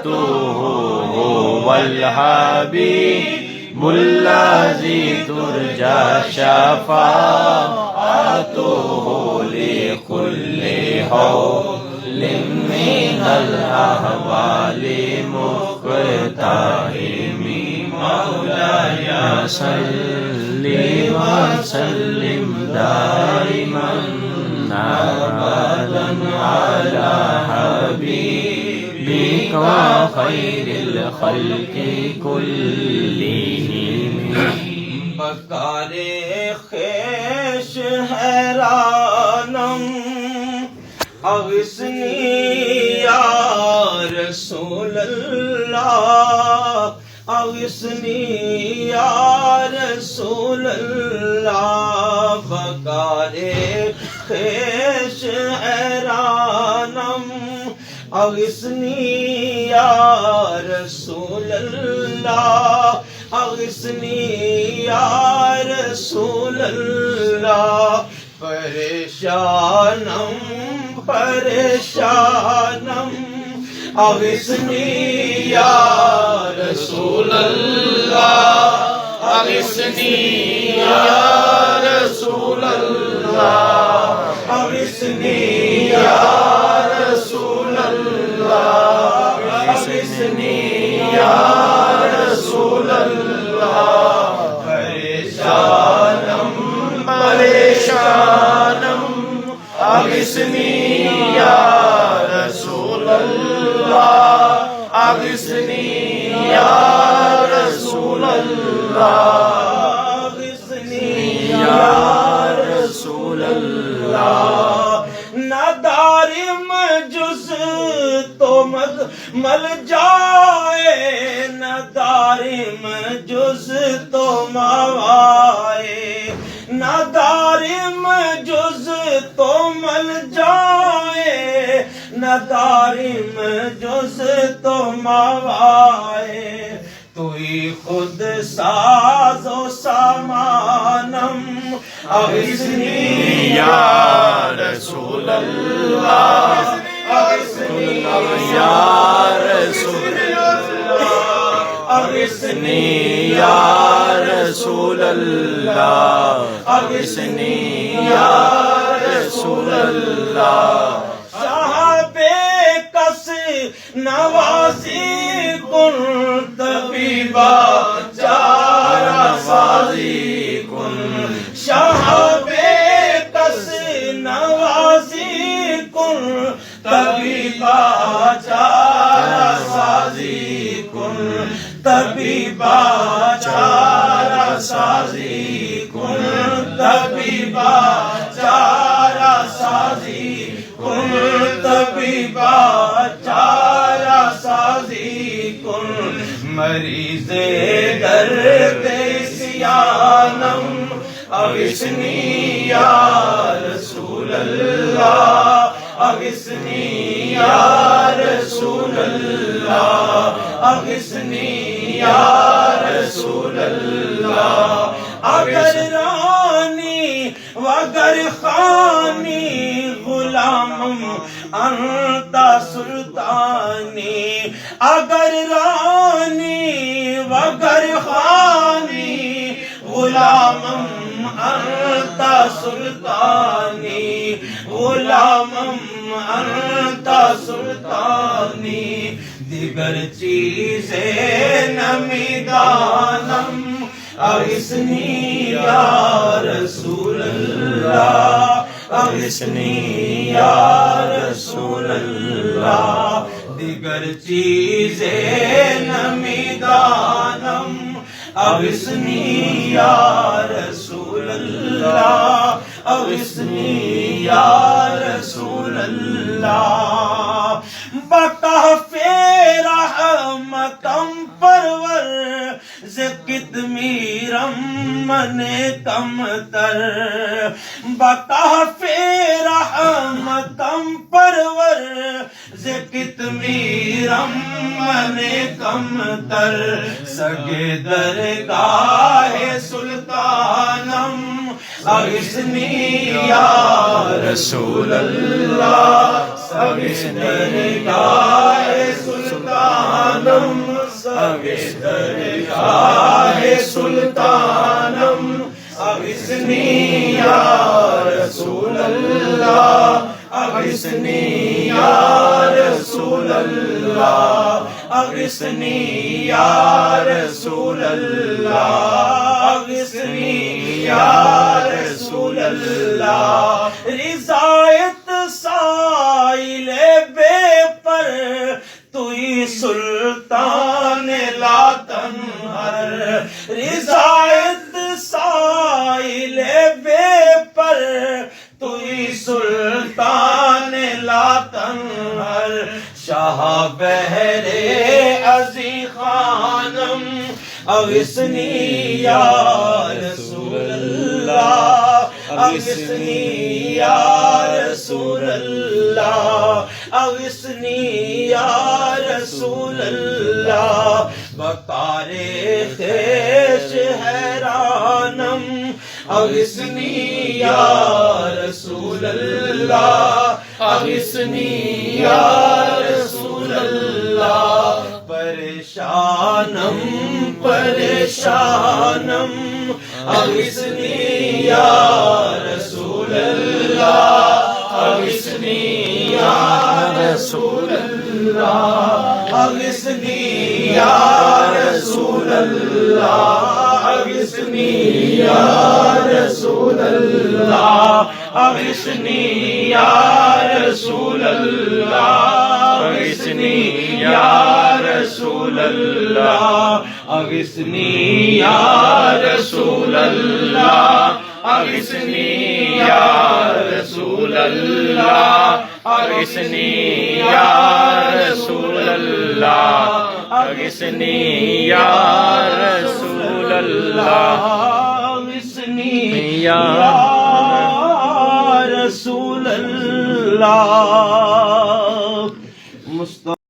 هو الحبيب الذي ترجى شفاعته لكل حول من الأحوال مقتحم مولاي صل وسلم دائما أبدا على حبيبك وخير الخلق كلهم. بکار خیش حیرانم اغثنی یا رسول اللہ، اغثنی یا رسول اللہ. بکار خیش حیرانم اغثنی یا رسول اللہ، اغثنی یا رسول اللہ. پریشانم پریشانم اغثنی یا رسول اللہ، اغثنی یا رسول اللہ، اغثنی یا رسول اللہ، اغثنی یا رسول اللہ. پریشانم پریشانم اغثنی یا رسول اللہ، اغثنی یا رسول اللہ، اغثنی یا رسول اللہ. نہ دارم جز تو مل جائے، نہ دارم جز تو موائے، نہ دارم جز تو مل جائے، نہ دارم جز تو موائے. توئی خود ساز و سامانم اغثنی یا رسول اللہ، اغثنی یا رسول اللہ، اغثنی یا رسول اللہ، اغثنی یا رسول اللہ. صاحب کس نوازی کن طبیبا چارہ سازی کن، صاحب کس نوازی کن طبیبا چارہ سازی کن، طبیبا چارہ سازی کن، طبیبا چارہ سازی کن، طبیبا چارہ سازی کن. مریض درد سیانم اغثنی یا رسول اللہ، اغثنی یا رسول اللہ، اغثنی یا رسول اللہ. اگر رانی وگر خانی غلامم انت سلطانی، اگر رانی وگر خانی غلامم انت سلطانی، غلامم انت سلطانی. دیگر چیزیں نمی دانم اغثنی یا رسول اللہ، اغثنی یا رسول اللہ. دیگر چیزیں نمی دانم اغثنی یا رسول اللہ، اغثنی یا رسول اللہ. بکہف رحمتم پرور زکتمیرم من کمتر، بکہف رحمتم پرور زکتمیرم من کمتر. سگے درگاہ سلطانم اغثنی یا رسول اللہ، اغثنی درگاہ سلطان درگاہ سلطانم اغثنی یا رسول اللہ اغثنی یا رسول اللہ اغثنی یا رسول اللہ اغثنی یا رسول اللہ رضایت سائل بے پر توئی سلطان لا تنہر رضایت سائل بے پر توئی سلطان لا تنہر شاہ بہر عزی خانم اغثنی یا رسول اللہ اغثنی یا رسول اللہ اغثنی یا رسول اللہ بکار خیش حیرانم اغثنی یا رسول اللہ اغثنی یا رسول اللہ پریشانم پریشانم اغثنی یا رسول اللہ اغثنی یا رسول اللہ اغثنی یا رسول اللہ اغثنی یا رسول اللہ اغثنی یا رسول اللہ اغثنی یا رسول اللہ اغثنی یا رسول اللہ اغثنی یا رسول اللہ اغثنی یا رسول اللہ اغثنی یا رسول اللہ اغثنی یا رسول اللہ